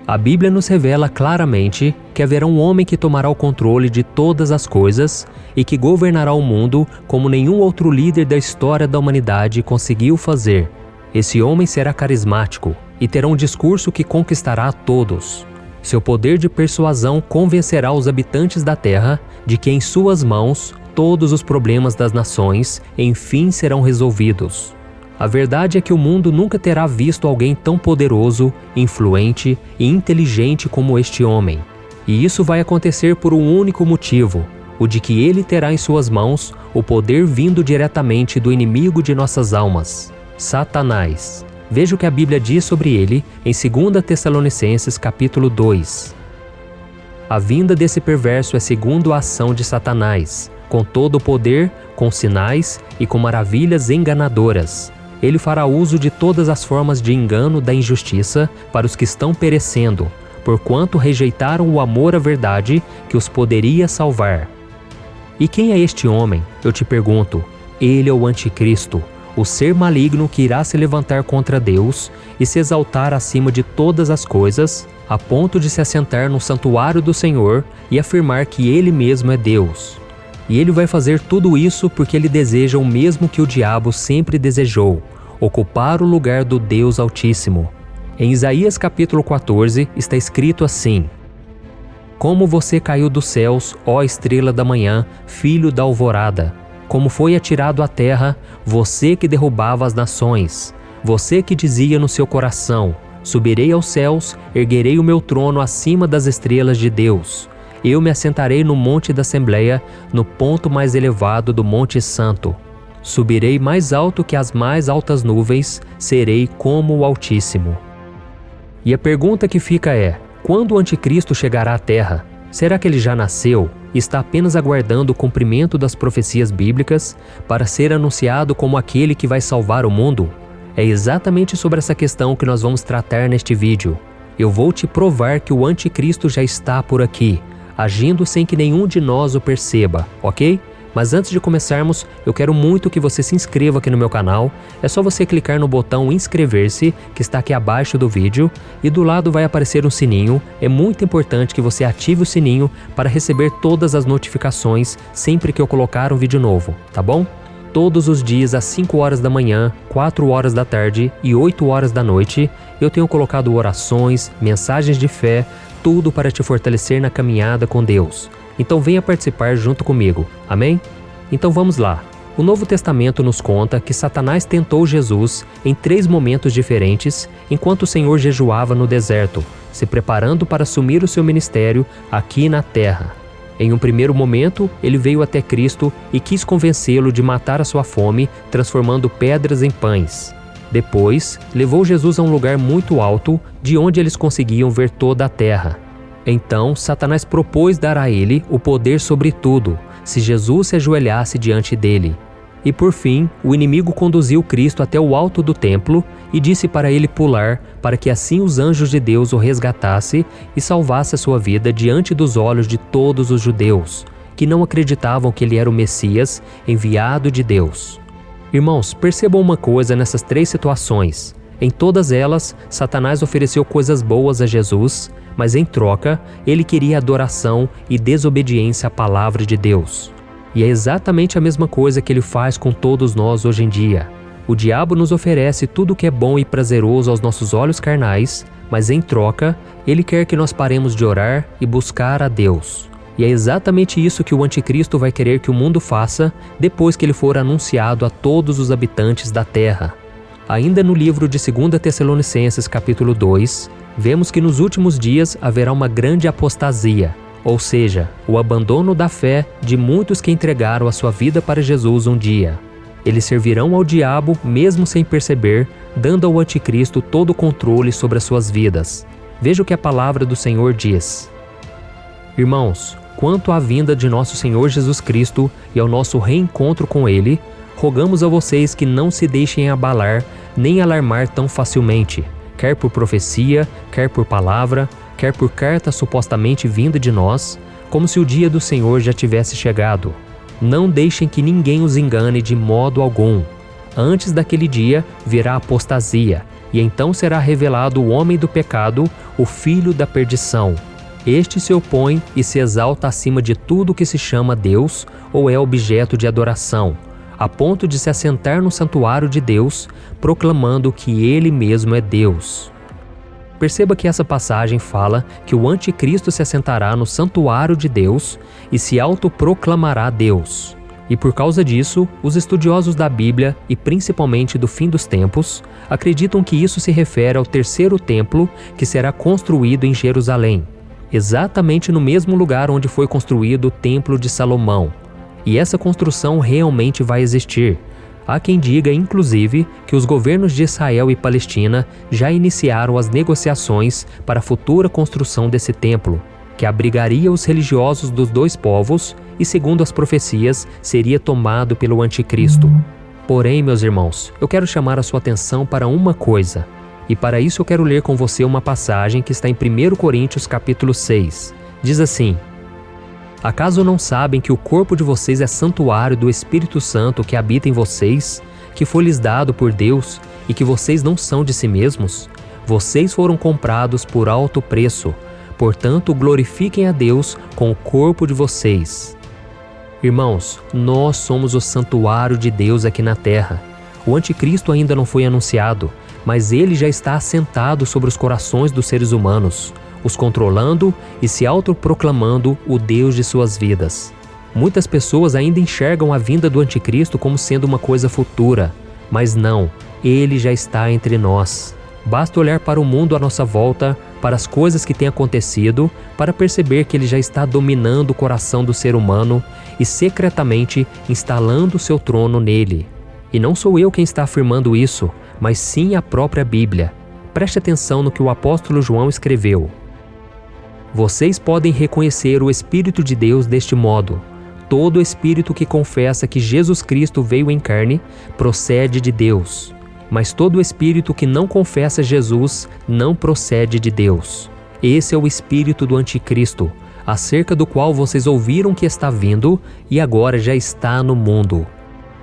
A Bíblia nos revela claramente que haverá um homem que tomará o controle de todas as coisas e que governará o mundo como nenhum outro líder da história da humanidade conseguiu fazer. Esse homem será carismático e terá um discurso que conquistará a todos. Seu poder de persuasão convencerá os habitantes da terra de que em suas mãos todos os problemas das nações enfim serão resolvidos. A verdade é que o mundo nunca terá visto alguém tão poderoso, influente e inteligente como este homem. E isso vai acontecer por um único motivo, o de que ele terá em suas mãos o poder vindo diretamente do inimigo de nossas almas, Satanás. Veja o que a Bíblia diz sobre ele em 2 Tessalonicenses capítulo 2. A vinda desse perverso é segundo a ação de Satanás, com todo o poder, com sinais e com maravilhas enganadoras. Ele fará uso de todas as formas de engano da injustiça para os que estão perecendo, porquanto rejeitaram o amor à verdade que os poderia salvar. E quem é este homem? Eu te pergunto. Ele é o Anticristo, o ser maligno que irá se levantar contra Deus e se exaltar acima de todas as coisas, a ponto de se assentar no santuário do Senhor e afirmar que ele mesmo é Deus. E ele vai fazer tudo isso porque ele deseja o mesmo que o diabo sempre desejou, ocupar o lugar do Deus Altíssimo. Em Isaías capítulo 14 está escrito assim: Como você caiu dos céus, ó estrela da manhã, filho da alvorada! Como foi atirado à terra, você que derrubava as nações! Você que dizia no seu coração: Subirei aos céus, erguerei o meu trono acima das estrelas de Deus. Eu me assentarei no monte da Assembleia, no ponto mais elevado do Monte Santo. Subirei mais alto que as mais altas nuvens, serei como o Altíssimo. E a pergunta que fica é: quando o Anticristo chegará à Terra? Será que ele já nasceu e está apenas aguardando o cumprimento das profecias bíblicas para ser anunciado como aquele que vai salvar o mundo? É exatamente sobre essa questão que nós vamos tratar neste vídeo. Eu vou te provar que o Anticristo já está por aqui, agindo sem que nenhum de nós o perceba, ok? Mas antes de começarmos, eu quero muito que você se inscreva aqui no meu canal. É só você clicar no botão inscrever-se, que está aqui abaixo do vídeo, e do lado vai aparecer um sininho. É muito importante que você ative o sininho para receber todas as notificações sempre que eu colocar um vídeo novo, tá bom? Todos os dias às 5 horas da manhã, 4 horas da tarde e 8 horas da noite, eu tenho colocado orações, mensagens de fé, tudo para te fortalecer na caminhada com Deus. Então venha participar junto comigo, amém? Então vamos lá. O Novo Testamento nos conta que Satanás tentou Jesus em 3 momentos diferentes enquanto o Senhor jejuava no deserto, se preparando para assumir o seu ministério aqui na terra. Em um primeiro momento, ele veio até Cristo e quis convencê-lo de matar a sua fome, transformando pedras em pães. Depois, levou Jesus a um lugar muito alto, de onde eles conseguiam ver toda a terra. Então, Satanás propôs dar a ele o poder sobre tudo, se Jesus se ajoelhasse diante dele. E por fim, o inimigo conduziu Cristo até o alto do templo e disse para ele pular, para que assim os anjos de Deus o resgatassem e salvasse a sua vida diante dos olhos de todos os judeus, que não acreditavam que ele era o Messias, enviado de Deus. Irmãos, percebam uma coisa nessas 3 situações. Em todas elas, Satanás ofereceu coisas boas a Jesus, mas em troca, ele queria adoração e desobediência à palavra de Deus. E é exatamente a mesma coisa que ele faz com todos nós hoje em dia. O diabo nos oferece tudo o que é bom e prazeroso aos nossos olhos carnais, mas em troca, ele quer que nós paremos de orar e buscar a Deus. E é exatamente isso que o Anticristo vai querer que o mundo faça depois que ele for anunciado a todos os habitantes da terra. Ainda no livro de 2 Tessalonicenses capítulo 2, vemos que nos últimos dias haverá uma grande apostasia, ou seja, o abandono da fé de muitos que entregaram a sua vida para Jesus um dia. Eles servirão ao diabo mesmo sem perceber, dando ao Anticristo todo o controle sobre as suas vidas. Veja o que a palavra do Senhor diz. Irmãos, quanto à vinda de nosso Senhor Jesus Cristo e ao nosso reencontro com Ele, rogamos a vocês que não se deixem abalar nem alarmar tão facilmente, quer por profecia, quer por palavra, quer por carta supostamente vinda de nós, como se o dia do Senhor já tivesse chegado. Não deixem que ninguém os engane de modo algum. Antes daquele dia virá apostasia, e então será revelado o homem do pecado, o filho da perdição. Este se opõe e se exalta acima de tudo que se chama Deus ou é objeto de adoração, a ponto de se assentar no santuário de Deus, proclamando que ele mesmo é Deus. Perceba que essa passagem fala que o anticristo se assentará no santuário de Deus e se autoproclamará Deus. E por causa disso, os estudiosos da Bíblia, e principalmente do fim dos tempos, acreditam que isso se refere ao terceiro templo que será construído em Jerusalém, exatamente no mesmo lugar onde foi construído o Templo de Salomão. E essa construção realmente vai existir. Há quem diga, inclusive, que os governos de Israel e Palestina já iniciaram as negociações para a futura construção desse templo, que abrigaria os religiosos dos dois povos e, segundo as profecias, seria tomado pelo anticristo. Porém, meus irmãos, eu quero chamar a sua atenção para uma coisa. E para isso eu quero ler com você uma passagem que está em 1 Coríntios capítulo 6. Diz assim: acaso não sabem que o corpo de vocês é santuário do Espírito Santo que habita em vocês, que foi lhes dado por Deus, e que vocês não são de si mesmos? Vocês foram comprados por alto preço. Portanto, glorifiquem a Deus com o corpo de vocês. Irmãos, nós somos o santuário de Deus aqui na terra. O anticristo ainda não foi anunciado, mas ele já está assentado sobre os corações dos seres humanos, os controlando e se autoproclamando o Deus de suas vidas. Muitas pessoas ainda enxergam a vinda do anticristo como sendo uma coisa futura, mas não, ele já está entre nós. Basta olhar para o mundo à nossa volta, para as coisas que têm acontecido, para perceber que ele já está dominando o coração do ser humano e secretamente instalando o seu trono nele. E não sou eu quem está afirmando isso, mas sim a própria Bíblia. Preste atenção no que o apóstolo João escreveu. Vocês podem reconhecer o Espírito de Deus deste modo. Todo espírito que confessa que Jesus Cristo veio em carne procede de Deus. Mas todo espírito que não confessa Jesus não procede de Deus. Esse é o espírito do anticristo, acerca do qual vocês ouviram que está vindo e agora já está no mundo.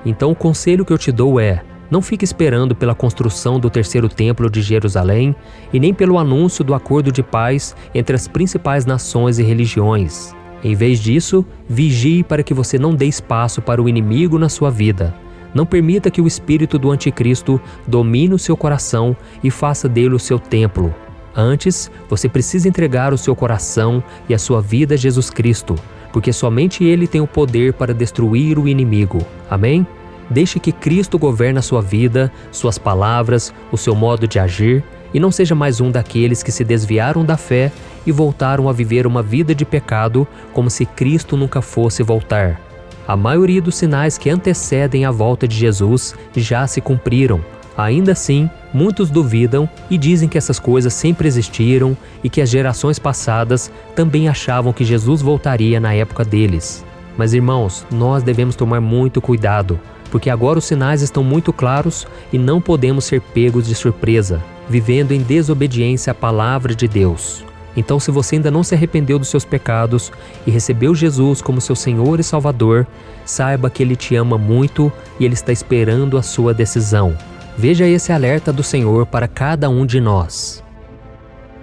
Então o conselho que eu te dou é: não fique esperando pela construção do terceiro templo de Jerusalém e nem pelo anúncio do acordo de paz entre as principais nações e religiões. Em vez disso, vigie para que você não dê espaço para o inimigo na sua vida. Não permita que o espírito do anticristo domine o seu coração e faça dele o seu templo. Antes, você precisa entregar o seu coração e a sua vida a Jesus Cristo, porque somente Ele tem o poder para destruir o inimigo. Amém? Deixe que Cristo governe a sua vida, suas palavras, o seu modo de agir, e não seja mais um daqueles que se desviaram da fé e voltaram a viver uma vida de pecado como se Cristo nunca fosse voltar. A maioria dos sinais que antecedem a volta de Jesus já se cumpriram. Ainda assim, muitos duvidam e dizem que essas coisas sempre existiram e que as gerações passadas também achavam que Jesus voltaria na época deles. Mas irmãos, nós devemos tomar muito cuidado, porque agora os sinais estão muito claros e não podemos ser pegos de surpresa, vivendo em desobediência à palavra de Deus. Então, se você ainda não se arrependeu dos seus pecados e recebeu Jesus como seu Senhor e Salvador, saiba que Ele te ama muito e Ele está esperando a sua decisão. Veja esse alerta do Senhor para cada um de nós.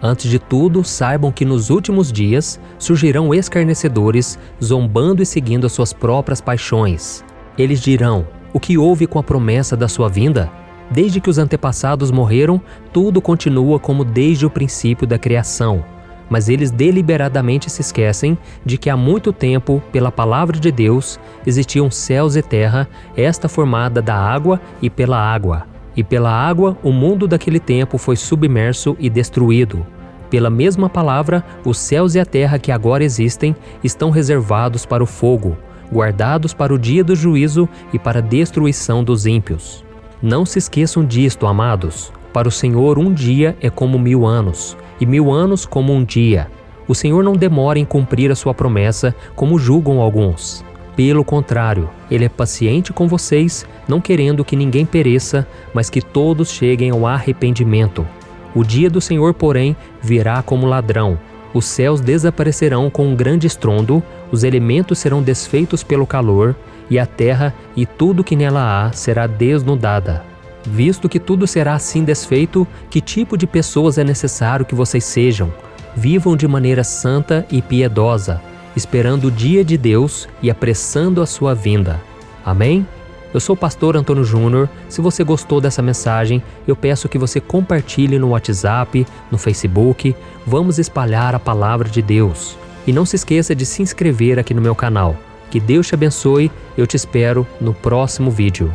Antes de tudo, saibam que nos últimos dias surgirão escarnecedores, zombando e seguindo as suas próprias paixões. Eles dirão: o que houve com a promessa da sua vinda? Desde que os antepassados morreram, tudo continua como desde o princípio da criação. Mas eles deliberadamente se esquecem de que há muito tempo, pela palavra de Deus, existiam céus e terra, esta formada da água e pela água. E pela água, o mundo daquele tempo foi submerso e destruído. Pela mesma palavra, os céus e a terra que agora existem estão reservados para o fogo, guardados para o dia do juízo e para a destruição dos ímpios. Não se esqueçam disto, amados. Para o Senhor um dia é como 1000 anos, e 1000 anos como um dia. O Senhor não demora em cumprir a sua promessa, como julgam alguns. Pelo contrário, Ele é paciente com vocês, não querendo que ninguém pereça, mas que todos cheguem ao arrependimento. O dia do Senhor, porém, virá como ladrão. Os céus desaparecerão com um grande estrondo, os elementos serão desfeitos pelo calor, e a terra e tudo que nela há será desnudada. Visto que tudo será assim desfeito, que tipo de pessoas é necessário que vocês sejam? Vivam de maneira santa e piedosa, esperando o dia de Deus e apressando a sua vinda. Amém? Eu sou o pastor Antônio Júnior. Se você gostou dessa mensagem, eu peço que você compartilhe no WhatsApp, no Facebook. Vamos espalhar a palavra de Deus. E não se esqueça de se inscrever aqui no meu canal. Que Deus te abençoe. Eu te espero no próximo vídeo.